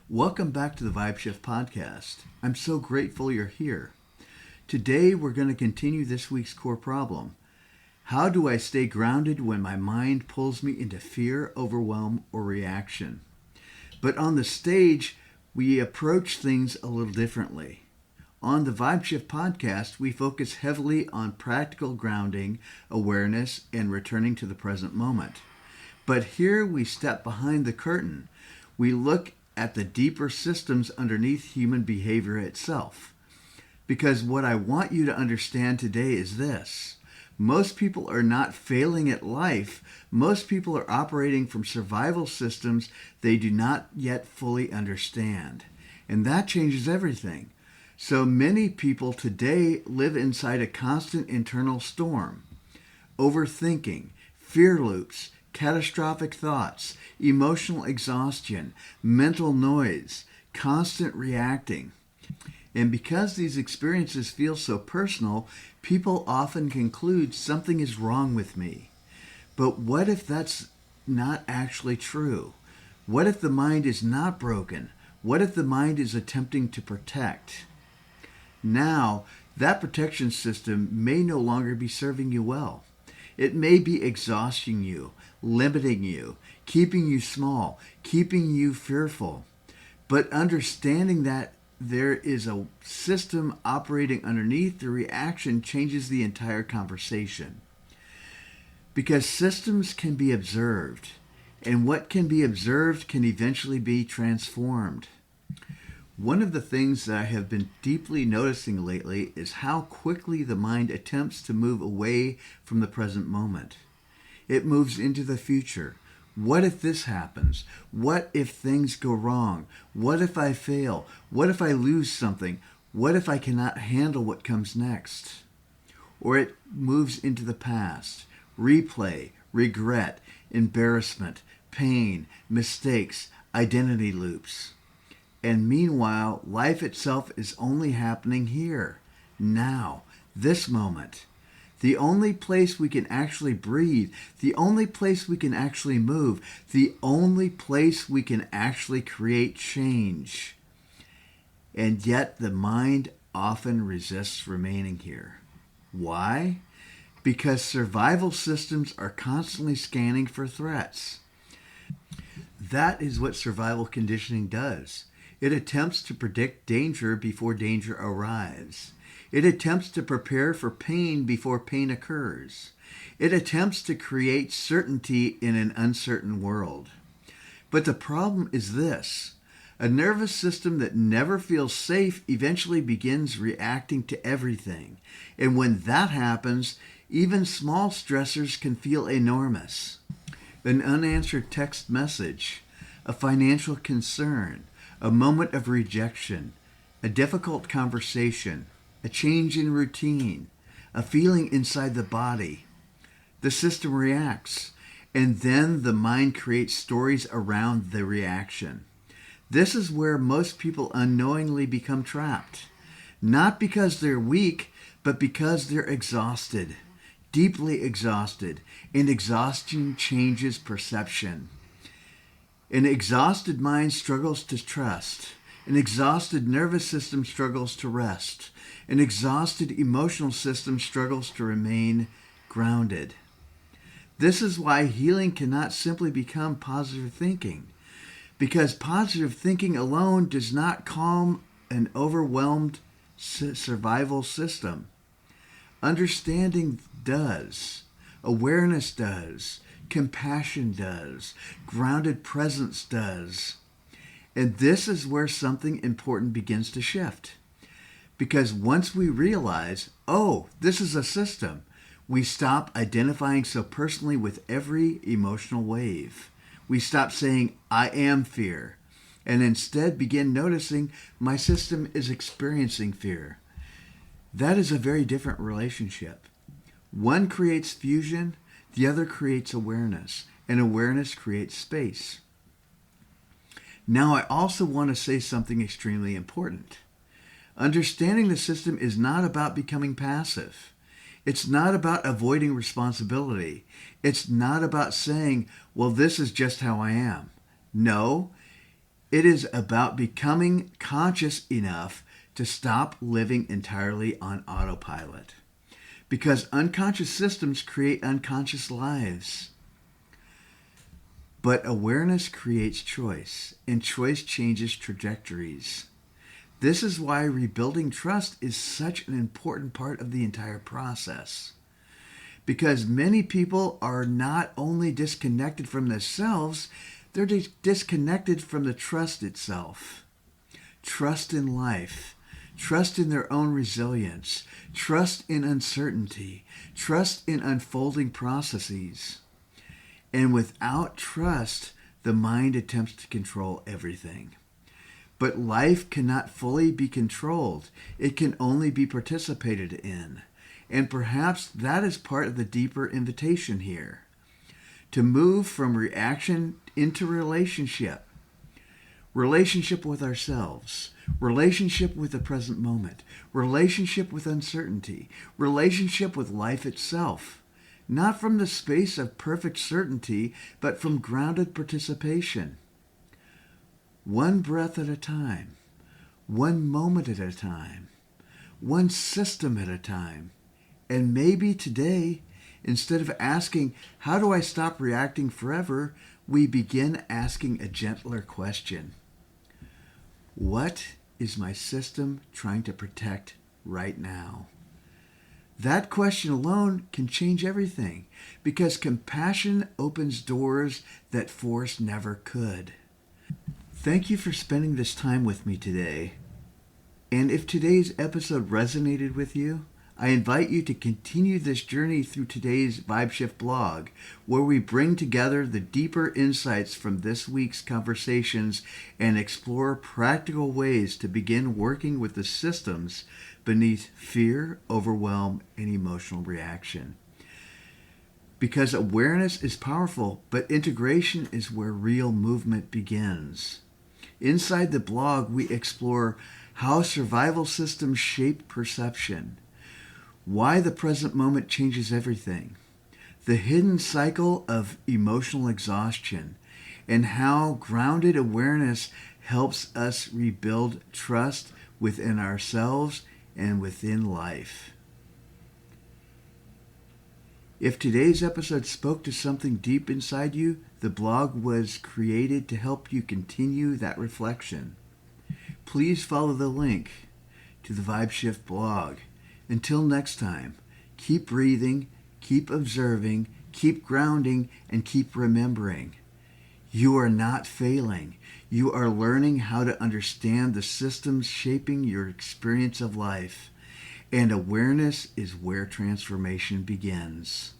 Welcome back to the Vibe Shift Podcast. I'm so grateful you're here. Today we're going to continue this week's core problem. How do I stay grounded when my mind pulls me into fear, overwhelm, or reaction? But on the stage, we approach things a little differently. On the Vibe Shift Podcast, we focus heavily on practical grounding, awareness, and returning to the present moment. But here we step behind the curtain. We look at the deeper systems underneath human behavior itself. Because what I want you to understand today is this. Most people are not failing at life. Most people are operating from survival systems they do not yet fully understand. And that changes everything. So many people today live inside a constant internal storm. Overthinking, fear loops, catastrophic thoughts, emotional exhaustion, mental noise, constant reacting. And because these experiences feel so personal, people often conclude something is wrong with me. But what if that's not actually true? What if the mind is not broken? What if the mind is attempting to protect? Now, that protection system may no longer be serving you well. It may be exhausting you, limiting you, keeping you small, keeping you fearful. But understanding that there is a system operating underneath the reaction changes the entire conversation. Because systems can be observed, and what can be observed can eventually be transformed. One of the things that I have been deeply noticing lately is how quickly the mind attempts to move away from the present moment. It moves into the future. What if this happens? What if things go wrong? What if I fail? What if I lose something? What if I cannot handle what comes next? Or it moves into the past. Replay, regret, embarrassment, pain, mistakes, identity loops. And meanwhile, life itself is only happening here, now, this moment. The only place we can actually breathe, the only place we can actually move, the only place we can actually create change. And yet the mind often resists remaining here. Why? Because survival systems are constantly scanning for threats. That is what survival conditioning does. It attempts to predict danger before danger arrives. It attempts to prepare for pain before pain occurs. It attempts to create certainty in an uncertain world. But the problem is this. A nervous system that never feels safe eventually begins reacting to everything. And when that happens, even small stressors can feel enormous. An unanswered text message, a financial concern, a moment of rejection, a difficult conversation, a change in routine, a feeling inside the body. The system reacts, and then the mind creates stories around the reaction. This is where most people unknowingly become trapped. Not because they're weak, but because they're exhausted, deeply exhausted, and exhaustion changes perception. An exhausted mind struggles to trust. An exhausted nervous system struggles to rest. An exhausted emotional system struggles to remain grounded. This is why healing cannot simply become positive thinking, because positive thinking alone does not calm an overwhelmed survival system. Understanding does. Awareness does. Compassion does. Grounded presence does. And this is where something important begins to shift. Because once we realize, oh, this is a system, we stop identifying so personally with every emotional wave. We stop saying, I am fear, and instead begin noticing my system is experiencing fear. That is a very different relationship. One creates fusion, the other creates awareness, and awareness creates space. Now, I also want to say something extremely important. Understanding the system is not about becoming passive. It's not about avoiding responsibility. It's not about saying, well, this is just how I am. No, It is about becoming conscious enough to stop living entirely on autopilot. Because unconscious systems create unconscious lives. But awareness creates choice, and choice changes trajectories. This is why rebuilding trust is such an important part of the entire process. Because many people are not only disconnected from themselves, they're disconnected from the trust itself. Trust in life, trust in their own resilience, trust in uncertainty, trust in unfolding processes. And without trust, the mind attempts to control everything. But life cannot fully be controlled. It can only be participated in. And perhaps that is part of the deeper invitation here. To move from reaction into relationship. Relationship with ourselves. Relationship with the present moment. Relationship with uncertainty. Relationship with life itself. Not from the space of perfect certainty, but from grounded participation. One breath at a time. One moment at a time. One system at a time. And maybe today, instead of asking, how do I stop reacting forever, we begin asking a gentler question. What is my system trying to protect right now? That question alone can change everything, because compassion opens doors that force never could. Thank you for spending this time with me today. And if today's episode resonated with you, I invite you to continue this journey through today's Vibe Shift blog, where we bring together the deeper insights from this week's conversations and explore practical ways to begin working with the systems beneath fear, overwhelm, and emotional reaction. Because awareness is powerful, but integration is where real movement begins. Inside the blog, we explore how survival systems shape perception, why the present moment changes everything, the hidden cycle of emotional exhaustion, and how grounded awareness helps us rebuild trust within ourselves and within life. If today's episode spoke to something deep inside you, the blog was created to help you continue that reflection. Please follow the link to the Vibe Shift blog. Until next time, keep breathing, keep observing, keep grounding, and keep remembering. You are not failing. You are learning how to understand the systems shaping your experience of life. And awareness is where transformation begins.